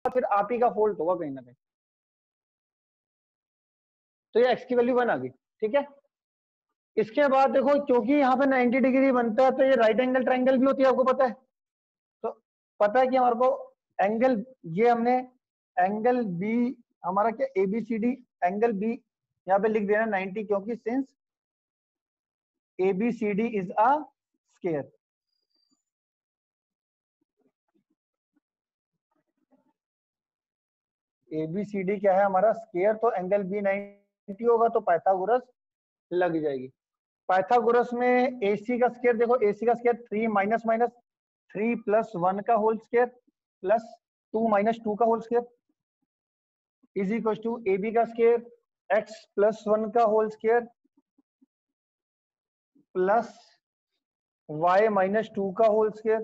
फिर आप ही का फॉल्ट होगा कहीं ना कहीं। तो ये x की वैल्यू 1 आ गई, ठीक है। इसके बाद देखो, क्योंकि यहाँ पे 90 डिग्री बनता है तो ये राइट एंगल ट्रायंगल भी होती है, आपको पता है। तो पता है कि हमारे को एंगल, ये हमने एंगल बी, हमारा क्या ABCD एंगल बी यहाँ पे लिख देना 90, क्योंकि since ABCD is a square. ABCD क्या है हमारा स्क्वायर, तो एंगल बी 90 होगा, तो पाइथागोरस लग जाएगी। पाइथागोरस में AC का स्क्वायर देखो, AC का स्क्वायर 3 माइनस माइनस 3 प्लस 1 का होल स्क्वायर प्लस 2 माइनस 2 का whole square is equal to AB का स्क्वायर x प्लस 1 का whole square plus y minus 2 का होल स्क्वायर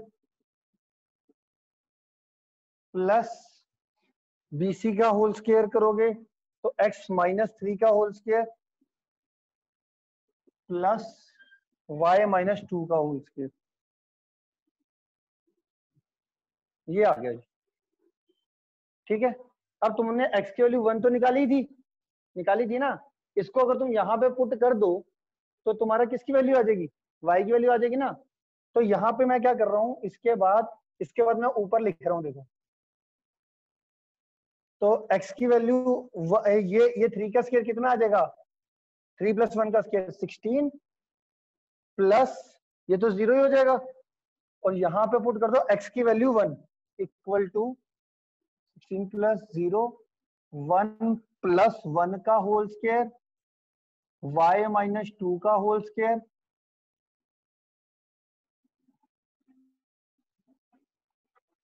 प्लस BC का होल स्क्वायर करोगे तो x माइनस 3 का whole square plus y minus 2 का whole square. ये आ गया जी, ठीक है। अब तुमने x की वैल्यू 1 तो निकाली थी ना। इसको अगर तुम यहाँ पे पुट कर दो तो तुम्हारा किसकी वैल्यू आ जाएगी, y की वैल्यू आ जाएगी ना। तो यहाँ पे मैं क्या कर रहा हूँ, इसके बाद मैं ऊपर लिख रहा हूँ, देखो। तो x की वैल्यू ये 3 का स्क्वायर कितना आ जाएगा, 3 प्लस 1 का स्क्वायर 16 प्लस ये तो 0 ही हो जाएगा, और यहाँ पे पुट कर दो x की value 1 equal to 16 plus 0 1 plus 1 का होल स्क्वायर y माइनस 2 का होल स्क्वायर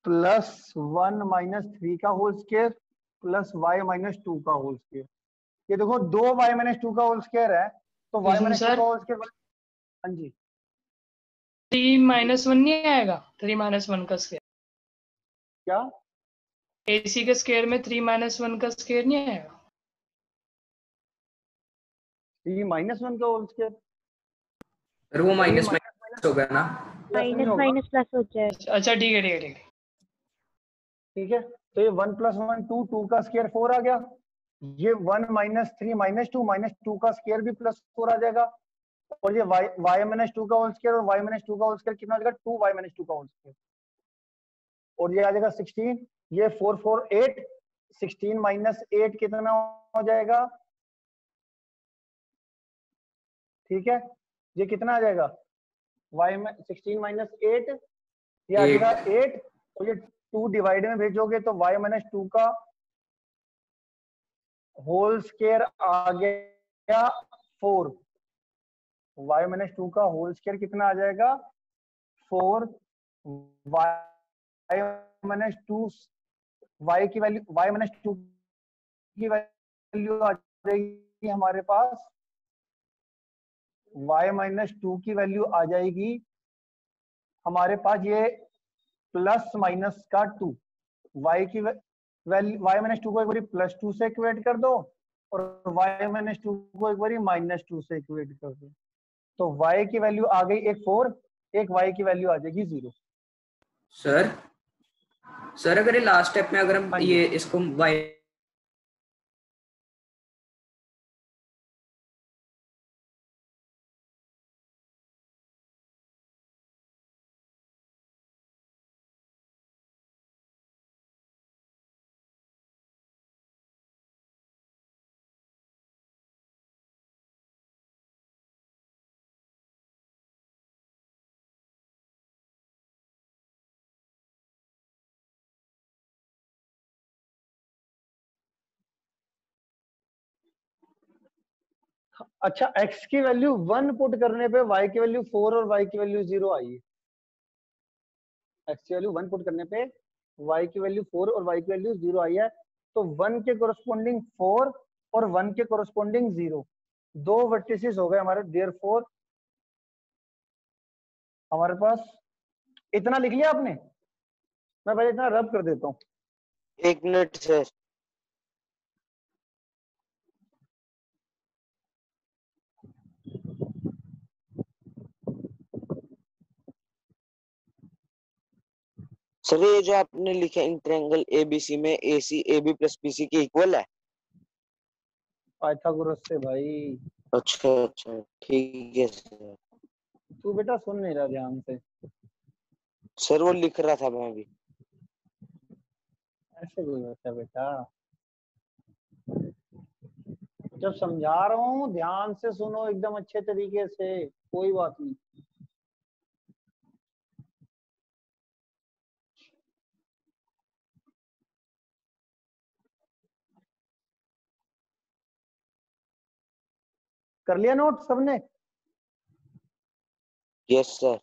प्लस 1 माइनस 3 का whole square plus y minus 2 का होल स्क्वायर। ये देखो 2 y माइनस 2 का होल स्क्वायर है, तो y माइनस 2 का होल स्क्वायर, हाँ जी 3 माइनस 1 नहीं आएगा, 3 माइनस 1 का स्क्वायर, क्या AC के स्क्वायर में 3 माइनस 1 का स्क्वायर नहीं आएगा। 3 माइनस 1 का होल स्क्वायर, फिर वो माइनस माइनस हो गया ना, माइनस माइनस प्लस हो जाए। अच्छा ठीक है ठीक है ठीक है ठीक है। तो ये 1 प्लस 1 2, 2 का स्क्वायर 4 आ गया। ये 1 माइनस 3 माइनस 2 का स्क्वायर भी प्लस 4 आ जाएगा, और ये y माइनस 2 का होल स्क्वायर और y माइनस 2 का होल स्क्वायर कितना हो जाएगा, 2y माइनस 2 का होल स्क्वायर, और ये आ जाएगा 16। ये 4 4 8, 16 माइनस 8 कितना हो जाएगा, ठीक है। ये कितना आ जाएगा, y में 16 माइनस 8, ये आ जाएगा 8, और ये 2 डिवाइड में भेजोगे तो y माइनस 2 का होल स्क्वायर आ गया 4, y माइनस 2 का होल स्क्वायर कितना आ जाएगा 4, y माइनस 2, y की वैल्यू y माइनस 2 की वैल्यू आ जाएगी हमारे पास, y माइनस 2 की वैल्यू आ जाएगी हमारे पास ये प्लस माइनस का 2, y की वैल्यू y माइनस 2 को एक बार प्लस 2 से इक्वेट कर दो और y माइनस 2 को एक बार माइनस 2 से इक्वेट कर दो, तो y की वैल्यू आ गई एक 4, एक y की वैल्यू आ जाएगी 0। सर अगर ये लास्ट स्टेप में अगर हम ये इसको y अच्छा, x की वैल्यू 1 पुट करने पे y की वैल्यू 4 और y की वैल्यू 0 आई है। x की वैल्यू 1 पुट करने पे y की वैल्यू 4 और y की वैल्यू 0 आई है, तो 1 के कोरस्पोंडिंग 4 और 1 के कोरस्पोंडिंग 0, दो वर्टिसेस हो गए हमारे, देयरफॉर हमारे पास इतना लिख लिया आपने। मैं पहले इतना रब कर देता हूँ, 1 मिनट सर। सर ये जो आपने लिखा इन ट्रायंगल एबीसी में एसी एबी प्लस बीसी के इक्वल है। पाइथागोरस से भाई। अच्छा अच्छा ठीक है सर। तू बेटा सुन नहीं रहा ध्यान से। सर वो लिख रहा था मैं भी। ऐसे कोई होता है बेटा, जब समझा रहा हूँ ध्यान से सुनो एकदम अच्छे तरीके से, कोई बात नहीं। कर लिया नोट सबने? Yes sir.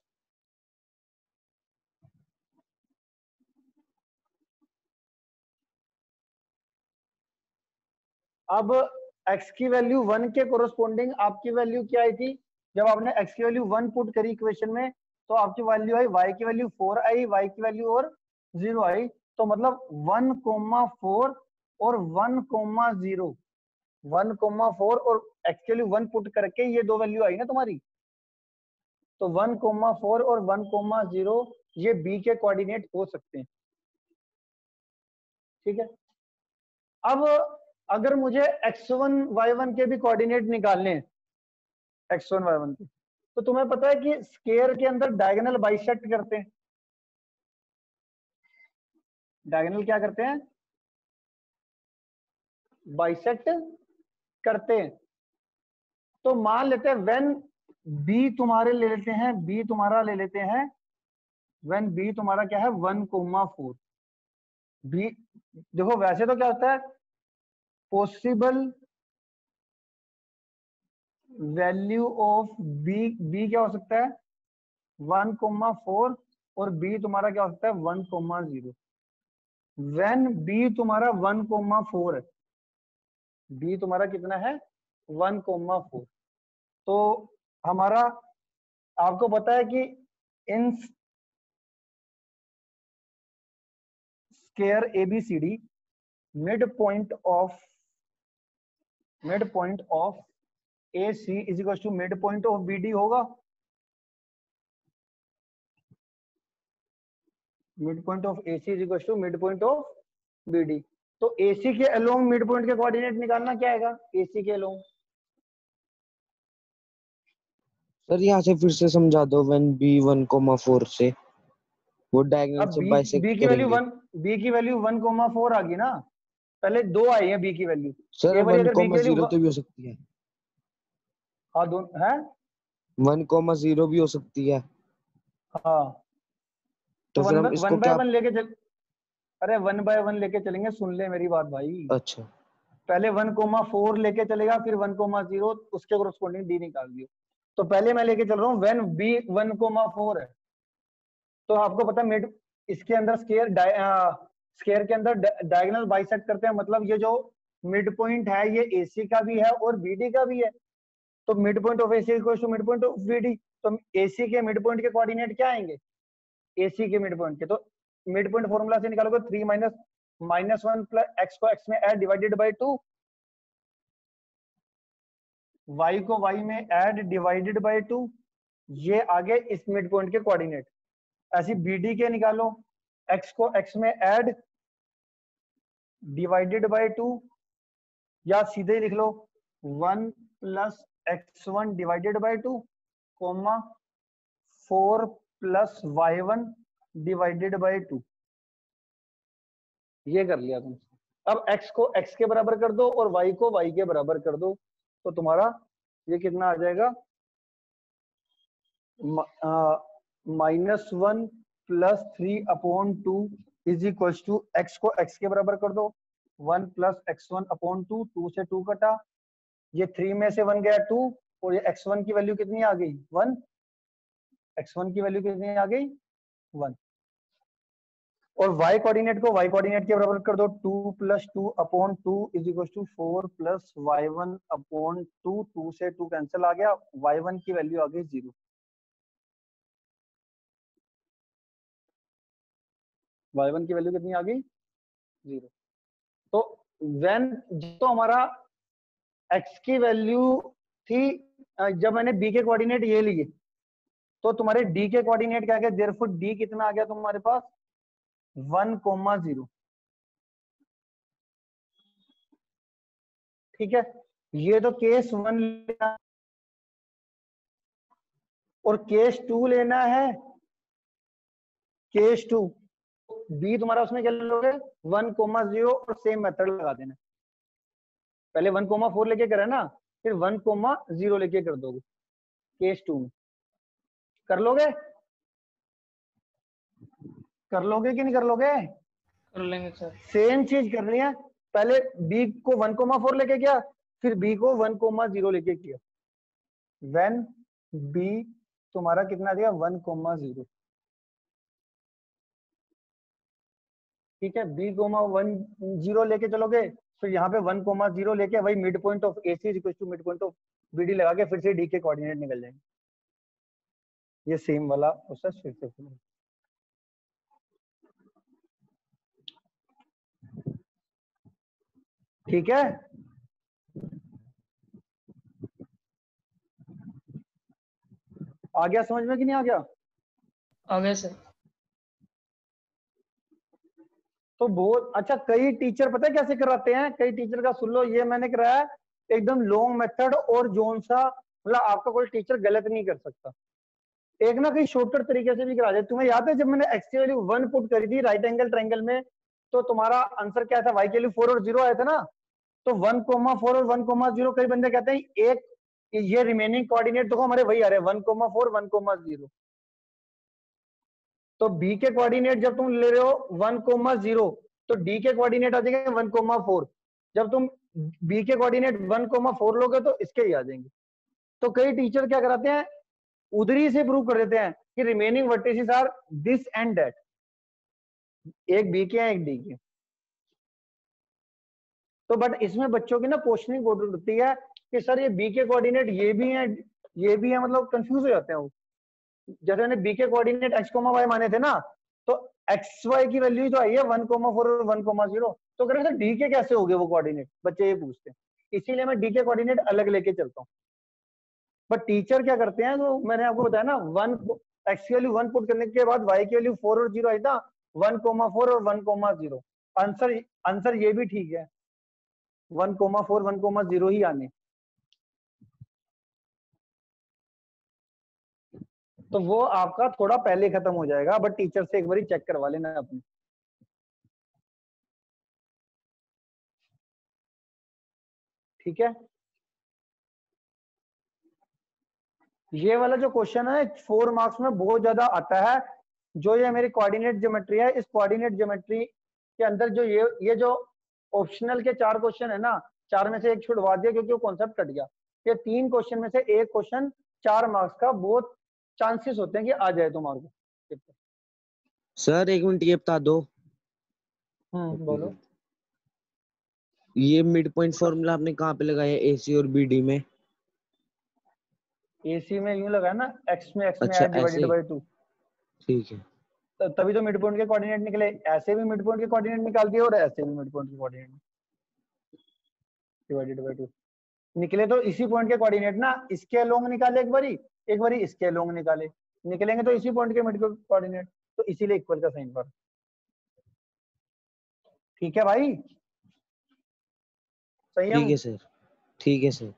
अब x की वैल्यू 1 के कोरस्पोंडिंग आपकी वैल्यू क्या आई थी? जब आपने x की वैल्यू 1 पुट करी इक्वेशन में तो आपकी वैल्यू आई, y की वैल्यू 4 आई, y की वैल्यू और 0 आई। तो मतलब 1,4 और 1,0, 1,4 और x की वैल्यू 1 पुट करके ये दो वैल्यू आई ना तुम्हारी। तो 1,4 और 1,0 ये b के कोऑर्डिनेट हो सकते हैं। ठीक है। अब अगर मुझे x1 y1 के भी कोऑर्डिनेट निकालने हैं, x1 y1 के, तो तुम्हें पता है कि स्केयर के अंदर डायगोनल बाइसेक्ट करते हैं। डायगोनल क्या करते हैं? बाइसेक्ट करते हैं। तो मान लेते हैं व्हेन b तुम्हारे ले लेते हैं, b तुम्हारा ले लेते हैं, व्हेन b तुम्हारा क्या है 1,4। b देखो वैसे तो क्या होता है, पॉसिबल वैल्यू ऑफ b क्या हो सकता है 1,4 और b तुम्हारा क्या हो सकता है 1,0। व्हेन b तुम्हारा 1,4 है, b तुम्हारा कितना है 1,4, तो हमारा आपको पता है कि in square ABCD mid point of AC is equal to mid point of BD होगा। Mid point of AC is equal to mid point of BD। तो AC के अलोंग मिड पॉइंट के कोऑर्डिनेट निकालना क्या आएगा AC के along? Sir यहाँ से फिर से समझा दो। व्हेन बी 1,4 से वो डायगोनल अब से b बाइसेक्ट की वैल्यू करेंगे। b की वैल्यू 1,4 आ गई ना, पहले दो आई है b की वैल्यू। सर एक बार अगर b की वैल्यू 1,0 तो भी हो सकती है। हाँ दोनों है। 1,0 भी हो सकती है। हाँ तो तो फिर हम इसको वन बाय क्या। वन लेके चल, अरे 1 बाय 1 लेके चलेंगे, सुन ले मेरी बात भाई। अच्छा पहले 1,4 लेके चलेगा, फिर 1,0 उसके कोरस्पोंडिंग d निकाल दियो। तो पहले मैं लेके चल रहा हूँ व्हेन b 1,4 है, तो आपको पता मिड इसके अंदर स्केयर के अंदर डायगोनल बाइसेक्ट करते हैं, मतलब ये जो मिड पॉइंट है ये AC का भी है और BD का भी है। तो mid point of AC equal to mid point of BD। तो AC के मिड पॉइंट के कोऑर्डिनेट क्या आएंगे AC के मिड पॉइंट के? तो मिड पॉइंट फॉर्मूला से निकालोगे 3 -1 प्लस x को x में ऐड डिवाइडेड बाय 2, y को y में ऐड डिवाइडेड बाय 2, ये आगे इस मिड पॉइंट के कोऑर्डिनेट। ऐसी BD के निकालो, x को x में ऐड डिवाइडेड बाय 2, या सीधे लिख लो 1 plus x1 divided by 2, comma 4 plus y1 divided by 2। ये कर लिया तुम। अब x को x के बराबर कर दो और y को y के बराबर कर दो, तो तुम्हारा ये कितना आ जाएगा -1 plus 3/2 is equal to x को x के बराबर कर दो 1 प्लस x1/2, 2 से 2 कटा, ये 3 में से 1 गया 2, और ये x1 की वैल्यू कितनी आ गई 1, x1 की वैल्यू कितनी आ गई 1। और y कोऑर्डिनेट को y कोऑर्डिनेट के बराबर कर दो 2 plus 2/2 is equal to 4 plus y1/2, 2 से 2 कैंसिल आ गया, y1 की वैल्यू आ गई 0। y1 की वैल्यू कितनी आ गई 0। तो व्हेन तो हमारा x की वैल्यू थी, जब मैंने b के कोऑर्डिनेट ये लिए, तो तुम्हारे d के कोऑर्डिनेट क्या गए, देयरफॉर d कितना आ गया तुम्हारे पास 1,0। ठीक है, ये तो केस 1 लेना और केस 2 लेना है। केस 2 बी तुम्हारा उसमें क्या लोगे 1,0 और सेम मेथड लगा देना। पहले 1,4 लेके करा ना, फिर 1,0 लेके कर दोगे केस 2 में। कर लोगे कि नहीं कर लोगे? कर लेंगे सर। सेम चीज करनी है, पहले बी को 1,4 लेके किया, फिर बी को 1,0 लेके किया। व्हेन बी तुम्हारा कितना दिया 1,0। ठीक है, बी 1,0 लेके चलोगे, फिर यहाँ पे 1,0 लेके वही mid point of A C equal to mid point of B D लगा के फिर से डी के कोऑर्डिनेट निकल जाएंगे। ये सेम वाला प्रोसेस फिर से करो। ठीक है, आ गया समझ में कि नहीं आ गया? आ गया सर। तो बहुत अच्छा, कई टीचर पता है कैसे कराते हैं? कई टीचर का सुन लो, ये मैंने कराया एकदम लॉन्ग मेथड और जोन सा, मतलब आपका कोई टीचर गलत नहीं कर सकता। एक ना कहीं शॉर्टकट तरीके से भी करा दे। तुम्हें याद है जब मैंने एक्स की वैल्यू 1 पुट करी थी राइट एंगल ट्रायंगल में, तो तुम्हारा आंसर क्या था? वाई की वैल्यू 4 और 0 आया था ना। तो 1,4 और 1,0 कई बंदे कहते हैं एक ये रिमेनिंग कोऑर्डिनेट देखो हमारे वही आ रहे हैं 1,4 1,0। तो बी के कोऑर्डिनेट जब तुम ले रहे हो 1,0 तो डी के कोऑर्डिनेट आ जाएंगे 1,4। जब तुम बी के कोऑर्डिनेट 1,4 लोगे तो इसके ही आ जाएंगे। तो कई टीचर क्या कराते हैं उधरी से प्रूव कर देते हैं कि remaining vertices are this and that, एक बी के हैं एक डी के। तो बट इसमें बच्चों की ना क्वेश्चनिंग बहुत होती है कि सर ये बी के कोऑर्डिनेट ये भी हैं ये भी है, मतलब कंफ्यूज हो जाते हैं वो। जैसे मैंने बी के कोऑर्डिनेट x, y माने थे ना, तो एक्स वाई की वैल्यू तो आई है 1,4 और 1,0। तो करें सर डी के कैसे हो गए वो कोऑर्डिनेट, बच्चे ये पूछते हैं। इसीलिए मैं डी के कोऑर्डिनेट अलग लेके चलता हूँ। बट टीचर क्या करते हैं, तो मैंने आपको बताया ना, एक्स की वैल्यू 1 पुट करने के बाद वाई की वैल्यू 4 और 0 आई था, 1,4 और 1,0। आंसर ये भी ठीक है, 1,4 1,0 ही आने। तो वो आपका थोड़ा पहले खत्म हो जाएगा, बट टीचर से एक बार चेक करवा लेना अपनी। ठीक है, ये वाला जो क्वेश्चन है 4 मार्क्स में बहुत ज्यादा आता है। जो ये मेरी कोऑर्डिनेट ज्योमेट्री है, इस कोऑर्डिनेट ज्योमेट्री के अंदर जो ये जो ऑप्शनल के 4 क्वेश्चन है ना, 4 में से एक छुड़वा दिया क्योंकि वो कॉन्सेप्ट कट गया। ये 3 क्वेश्चन में से एक क्वेश्चन 4 मार्क्स का बहुत चांसेस होते हैं कि आ जाए तुम्हारे को। सर 1 मिनट ये बता दो। बोलो। ये मिड पॉइंट फॉर्मूला आपने कहाँ पे लगाया, एसी और बीडी में? एसी में यूं लगा ना, एक्स में अच्छा, ऐड डिवाइडेड बाय 2। ठीक है, तभी तो मिड पॉइंट के कोऑर्डिनेट निकले। ऐसे भी मिड पॉइंट के कोऑर्डिनेट निकाल दिए और ऐसे भी मिड पॉइंट के कोऑर्डिनेट डिवाइडेड बाय 2 निकले। तो इसी पॉइंट के कोऑर्डिनेट ना इसके अलोंग निकाले एक बारी इसके अलोंग निकाले, निकलेंगे तो इसी पॉइंट के मिड कोऑर्डिनेट, तो इसीलिए इक्वल का साइन पर। ठीक है भाई, सही है? ठीक है सर, ठीक है सर।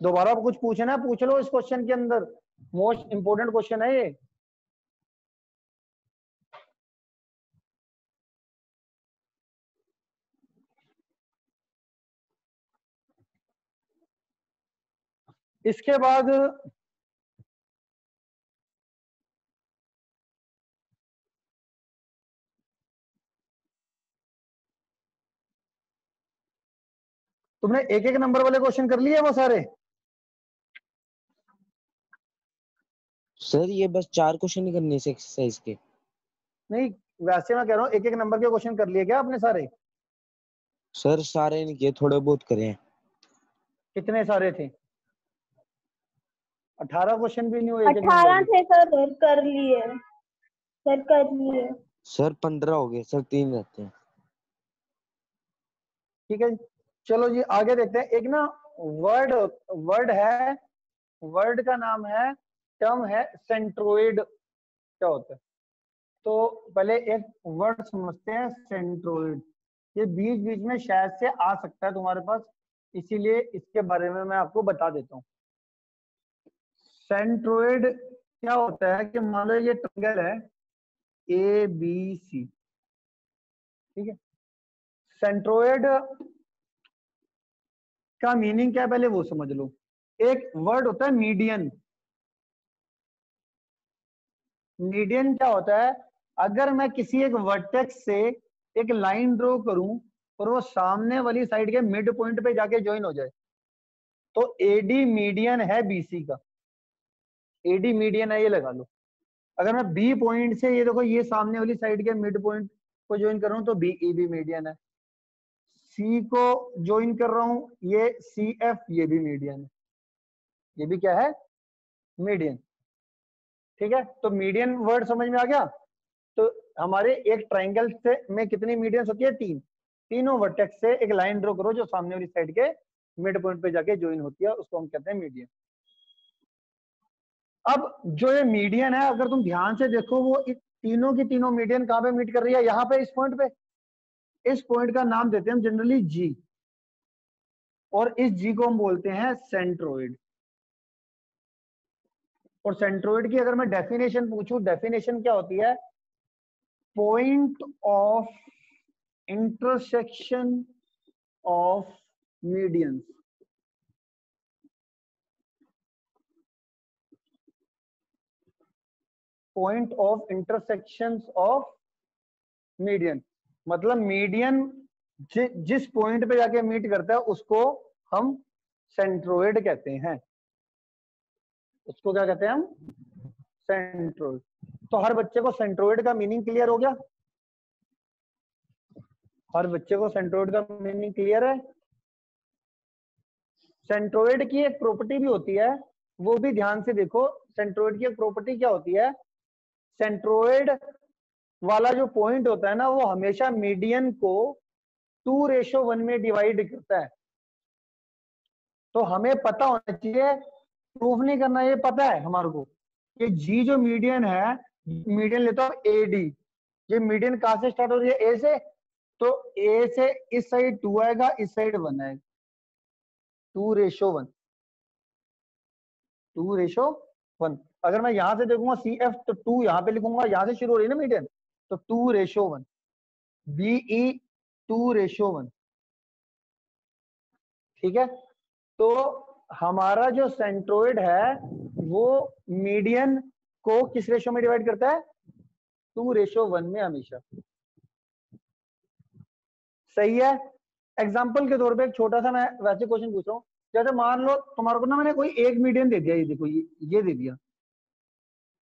दोबारा कुछ पूछना है पूछ लो इस क्वेश्चन के अंदर, मोस्ट इंपोर्टेंट क्वेश्चन है ये। इसके बाद तुमने एक एक नंबर वाले क्वेश्चन कर लिए वो सारे? सर ये बस 4 क्वेश्चन ही करने से एक्सरसाइज के? नहीं, वैसे मैं कह रहा हूँ एक एक नंबर के क्वेश्चन कर लिए क्या आपने सारे? सर सारे नहीं किए, थोड़े बहुत करे हैं। कितने सारे थे? 18 क्वेश्चन भी नहीं हुए? 18 थे सर, कर लिए सर, कर लिए। सर 15 हो गए सर, 3 रहते हैं। ठीक है, चलो जी आगे देखते हैं। एक ना वर्ड है, वर्ड का नाम है, टर्म है सेंट्रोइड। क्या होता है? तो पहले एक वर्ड समझते हैं सेंट्रोइड। ये बीच बीच में शायद से आ सकता है तुम्हारे पास, इसीलिए इसके बारे में मैं आपको बता देता हूँ। सेंट्रोइड क्या होता है कि मान लो ये ट्रायंगल है ABC, ठीक है। सेंट्रोइड का मीनिंग क्या है पहले वो समझ लो। एक वर्ड होता है मीडियन। मीडियन क्या होता है, अगर मैं किसी एक वर्टेक्स से एक लाइन ड्रॉ करूं और वो सामने वाली साइड के मिड पॉइंट पे जाके ज्वाइन हो जाए तो AD मीडियन है BC का। AD मीडियन है, ये लगा लो। अगर मैं B पॉइंट से, ये देखो ये सामने वाली साइड के मिड पॉइंट को ज्वाइन कर रहा हूं तो BE मीडियन है। C को ज्वाइन कर रहा हूं, ये CF, ये भी मीडियन है। ये भी क्या है, मीडियन। ठीक है, तो मीडियन वर्ड समझ में आ गया। तो हमारे एक ट्रायंगल से में कितनी मीडियंस होती है, 3। तीनों वर्टेक्स से एक लाइन ड्रॉ करो जो सामने वाली साइड के मिड पॉइंट पे जाके ज्वाइन होती है, उसको हम कहते हैं मीडियन। अब जो ये मीडियन है, अगर तुम ध्यान से देखो, वो तीनों की तीनों मीडियन कहां पे मीट कर रही है, यहाँ पे, इस पॉइंट पे। इस पॉइंट का नाम देते हैं हम जनरली G, और इस G को हम बोलते हैं सेंट्रोइड। और सेंट्रोइड की अगर मैं डेफिनेशन पूछूं, डेफिनेशन क्या होती है, point of intersection of medians. Point of intersection of median, मतलब मीडियन जिस पॉइंट पे जाके मीट करता है उसको हम सेंट्रोइड कहते हैं। उसको क्या कहते हैं हम, सेंट्रोइड। तो हर बच्चे को सेंट्रोइड का मीनिंग क्लियर हो गया? हर बच्चे को सेंट्रोइड का मीनिंग क्लियर है? सेंट्रोइड की एक प्रॉपर्टी भी होती है, वो भी ध्यान से देखो। सेंट्रोइड की एक प्रॉपर्टी क्या होती है, सेंट्रोइड वाला जो पॉइंट होता है ना, वो हमेशा मीडियन को 2:1 में डिवाइड करता है। तो हमें पता होना चाहिए, प्रूफ नहीं करना, ये पता है हमारे को कि G जो मीडियन है, मीडियन लेता हूं AD, ये मीडियन कहां से स्टार्ट हो रही है, A से। तो A से इस साइड 2 आएगा, इस साइड 1 आएगा, 2:1, 2:1। अगर मैं यहां से देखूंगा CF तो 2 यहां पे लिखूंगा, यहां से शुरू हो रही है ना मीडियन, तो 2:1। BE 2:1। ठीक है, तो हमारा जो सेंट्रोइड है वो मीडियन को किस रेशो में डिवाइड करता है, 2:1 में हमेशा। सही है। एग्जाम्पल के तौर पे एक छोटा सा मैं वैसे क्वेश्चन पूछ रहा हूँ, जैसे मान लो तुम्हारे को ना मैंने कोई एक मीडियन दे दिया, ये देखो ये दे दिया,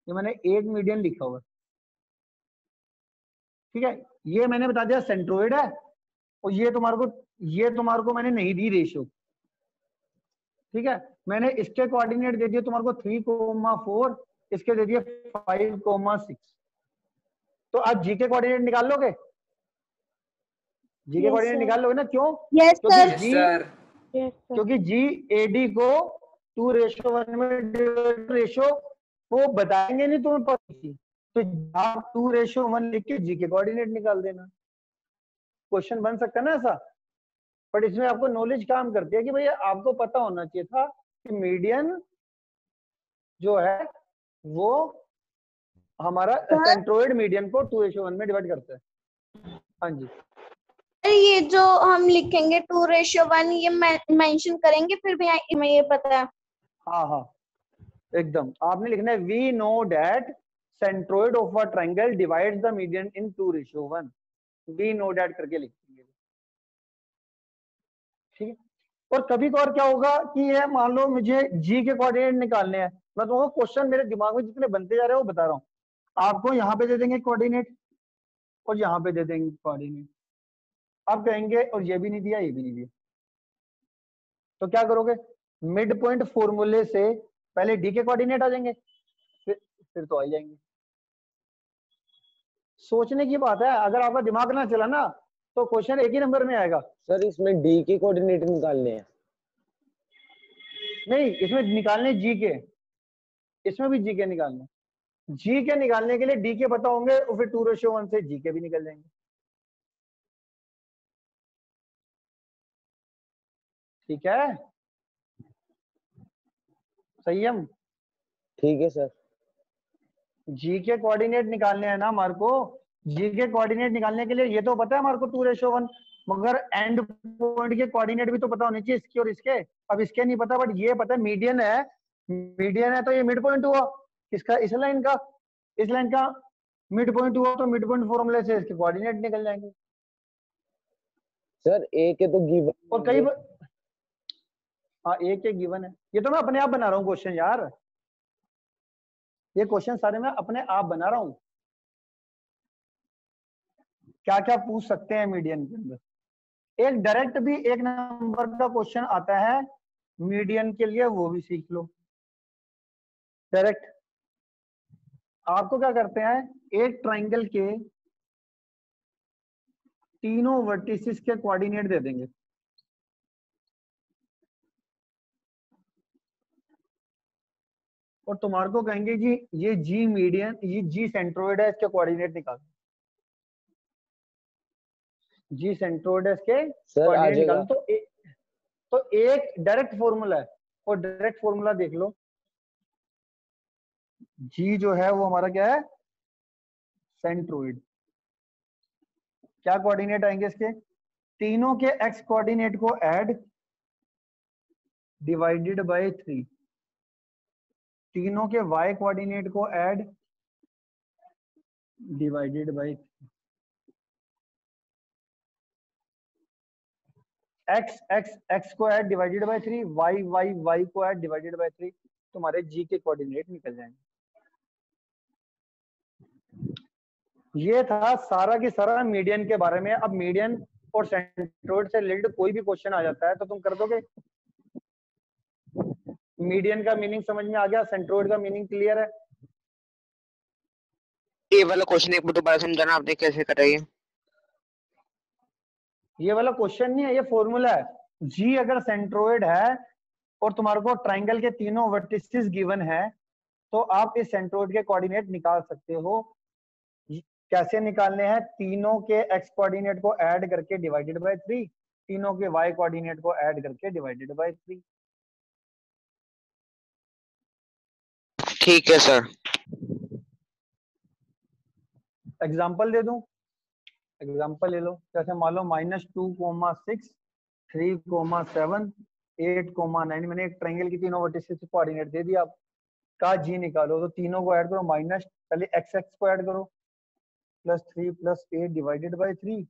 ये मैंने एक मीडियन लिखा हुआ, ठीक है, ये मैंने बता दिया सेंट्रोइड है, और ये तुम्हारे को मैंने नहीं दी रेशियो। ठीक है, मैंने इसके कोऑर्डिनेट दे दिए तुम्हारे को 3,4, इसके दे दिए 5,6। तो आप जी के कोऑर्डिनेट निकाल लोगे? जी के कोऑर्डिनेट निकाल लोगे ना? क्यों? यस क्योंकि सर। क्योंकि G AD को 2:1 में रेशो वो बताएंगे नहीं तुम्हें पता थी, तो आप 2:1 लिख के G के कोऑर्डिनेट निकाल देना। क्वेश्चन बन सकता है ना ऐसा, बट इसमें आपको नॉलेज काम करती है कि भैया आपको पता होना चाहिए था कि मीडियन जो है वो हमारा सेंट्रोइड मीडियन को 2:1 में डिवाइड करता है। हाँ जी, ये जो हम लिखेंगे 2:1 ये मेंशन करेंगे फिर भी हमें ये पता है। हाँ हाँ एकदम, आपने लिखना है we know that centroid of a triangle divides the median in 2:1। We know that करके लिखेंगे, ठीक है। और कभी कभार क्या होगा कि ये मान लो मुझे जी के कोऑर्डिनेट निकालने हैं, मैं तो क्वेश्चन मेरे दिमाग में जितने बनते जा रहे हैं वो बता रहा हूँ। आपको यहाँ पे दे देंगे कोऑर्डिनेट और यहाँ पे दे देंगे कोऑर्डिनेट, आप कहेंगे और ये भी नहीं दिया, ये भी नहीं दिया, तो क्या करोगे? मिड पॉइंट फॉर्मूले से पहले डी के कोऑर्डिनेट आ जाएंगे, फिर तो आ जाएंगे। सोचने की बात है, अगर आपका दिमाग ना चला ना तो क्वेश्चन एक ही नंबर में आएगा। सर इसमें डी के कोऑर्डिनेट निकालने हैं? नहीं, इसमें निकालने जी के, इसमें भी जी के निकालने। जी के निकालने के लिए डी के पता होंगे और फिर 2:1 से जी के भी निकल जाएंगे। ठीक है, सही है। ठीक है सर। जी के कोऑर्डिनेट निकालने हैं ना हमारे को। जी के कोऑर्डिनेट निकालने के लिए ये तो पता है हमारे को 2:1, मगर एंड पॉइंट के कोऑर्डिनेट भी तो पता होने चाहिए, इसके और इसके। अब इसके नहीं पता, बट ये पता है मीडियन है। मीडियन है तो ये मिड पॉइंट हुआ इसका, इस लाइन का। इस लाइन का मिड पॉइंट हुआ तो मिड पॉइंट फॉर्मूले से इसके कोऑर्डिनेट निकल जाएंगे। सर ए के तो गिवन और कई हाँ, ए के गिवन है। ये तो मैं अपने आप बना रहा हूँ क्वेश्चन यार, ये क्वेश्चन सारे मैं अपने आप बना रहा हूँ। क्या क्या पूछ सकते हैं मीडियन के अंदर। एक डायरेक्ट भी 1 नंबर का क्वेश्चन आता है मीडियन के लिए, वो भी सीख लो। डायरेक्ट आपको क्या करते हैं, एक ट्राइंगल के तीनों वर्टिसेस के कोऑर्डिनेट दे देंगे। और तुम्हारे को कहेंगे जी ये जी मीडियन, ये जी सेंट्रोइड है, इसके कोऑर्डिनेट निकालो। जी सेंट्रोइड है, इसके कोऑर्डिनेट निकालो। तो एक डायरेक्ट फॉर्मूला है, और डायरेक्ट फॉर्मूला देख लो। जी जो है वो हमारा क्या है, सेंट्रोइड। क्या कोऑर्डिनेट आएंगे इसके, तीनों के एक्स कोऑर्डिनेट को ऐड डिवाइडेड बाय 3, तीनों के वाई कोऑर्डिनेट को add divided by 3। X x x को add divided by 3, y y y को ऐड डिवाइडेड बाय 3, तुम्हारे जी के कोऑर्डिनेट निकल जाएंगे। ये था सारा की सारा मीडियन के बारे में। अब मीडियन और सेंट्रोइड से रिलेटेड कोई भी क्वेश्चन आ जाता है तो तुम कर दोगे। मीडियन का मीनिंग समझ में आ गया, सेंट्रोइड का मीनिंग क्लियर है। ये वाला क्वेश्चन एक बार दोबारा समझाना आपने कैसे करा ये वाला क्वेश्चन नहीं है, ये फॉर्मूला है। जी अगर सेंट्रोइड है और तुम्हारे को ट्राइंगल के तीनों वर्टिसेस गिवन है, तो आप इस सेंट्रोइड के कोऑर्डिनेट निकाल सकते हो। कैसे निकालने हैं, तीनों के एक्स कोऑर्डिनेट को ऐड करके डिवाइडेड बाय 3, तीनों के वाई कोऑर्डिनेट को ऐड करके डिवाइडेड बाय 3। ठीक है सर। एग्जाम्पल दे दूं, एग्जाम्पल ले लो। जैसे मान लो -2,6, 3,7, 8,9। मैंने एक ट्रायंगल की तीनों वर्टिसेस को कोऑर्डिनेट दे दिया। आप का जी निकालो, तो तीनों को ऐड करो, माइनस पहले एक्स एक्स को ऐड करो, +3 +8 divided by 3,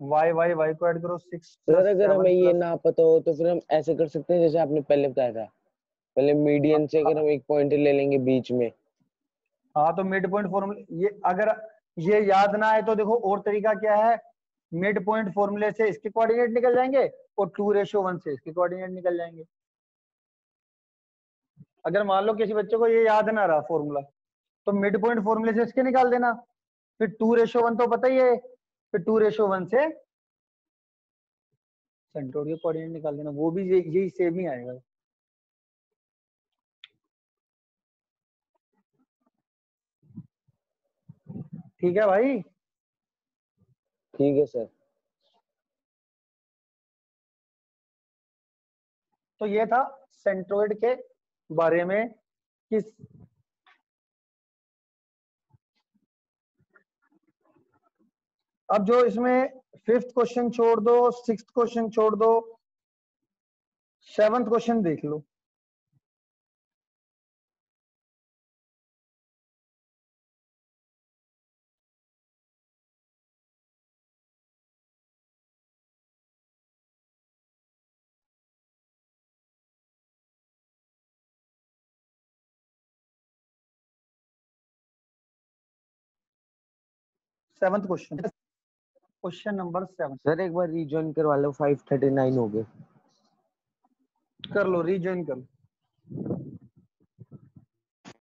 y y y को ऐड करो 6 सर अगर हमें ये +7 ना पता हो तो फिर हम ऐसे कर सकते हैं जैसे आपने पहले बताया था, पहले मीडियन से अगर हम एक पॉइंट ले लेंगे बीच में। हाँ, तो मिड पॉइंट फॉर्मूले, ये अगर ये याद ना आए तो देखो और तरीका क्या है, मिड पॉइंट फॉर्मूले से इसके कोऑर्डिनेट निकल जाएंगे और 2:1 से इसके कोऑर्डिनेट निकल जाएंगे। अगर मान लो किसी बच्चे को ये याद ना रहा फॉर्मूला, तो मिड पॉइंट फॉर्मूले से इसके निकाल देना, फिर 2:1 तो पता ही है, फिर 2:1 से सेंट्रोइड के कोऑर्डिनेट निकाल देना, वो भी यही सेम ही आएगा। ठीक है भाई। ठीक है सर। तो ये था सेंट्रोइड के बारे में। किस अब जो इसमें 5th क्वेश्चन छोड़ दो, 6th क्वेश्चन छोड़ दो, 7th क्वेश्चन देख लो। Seventh question, question number 7। Sir एक बार रीजॉइन करवा लो, 5:39 हो गए। कर लो, रीजॉइन कर लो।